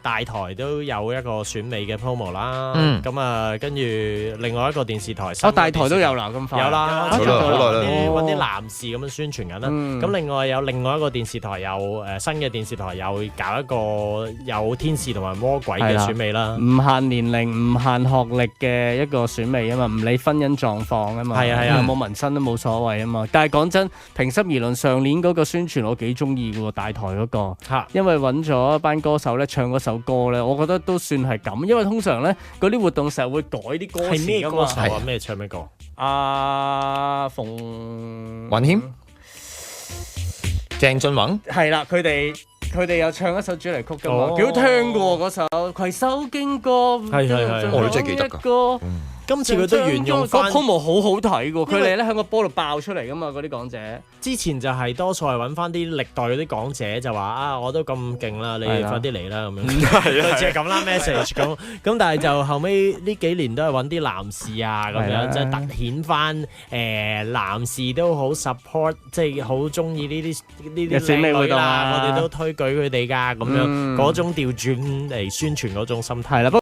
大台都有一個選美嘅 promo 啦，咁啊跟住另外一個電視台，大台都有啦，咁快有啦，好耐啦，揾啲男士咁樣宣傳緊啦。咁另外有另外一個電視台有新嘅電視台有搞一個有天使同埋魔鬼嘅選美啦，唔限年齡、唔限學歷嘅一個選美啊嘛，唔理婚姻狀況啊嘛，係啊，冇紋身都冇所謂啊嘛。但係講真，平心而論，上年嗰個宣傳我幾中意嘅喎，大台嗰個，因為揾咗一班歌手咧唱嗰首歌咧，我覺得都算係咁，因為通常咧嗰啲活動成日會改啲歌詞㗎嘛。係咩歌手啊？咩唱咩歌？馮允謙、鄭俊弘係啦，佢哋有唱一首主題曲㗎嘛，幾好聽㗎喎嗰首《攜手經過》，我真係記得㗎。今次佢都沿用翻個 promo 好好睇㗎，佢哋咧喺個波度爆出嚟㗎嘛，嗰啲港姐。之前就係多數係揾翻啲歷代嗰啲港姐就話啊，我都咁勁啦，你快啲嚟啦咁樣，類似係咁啦 message 咁。咁但係就後尾呢幾年都係揾啲男士啊咁樣，即係凸顯翻男士都好 support， 即係好中意呢啲靚女啦，我哋都推舉佢哋㗎咁樣，嗰種調轉嚟宣傳嗰種心態啦。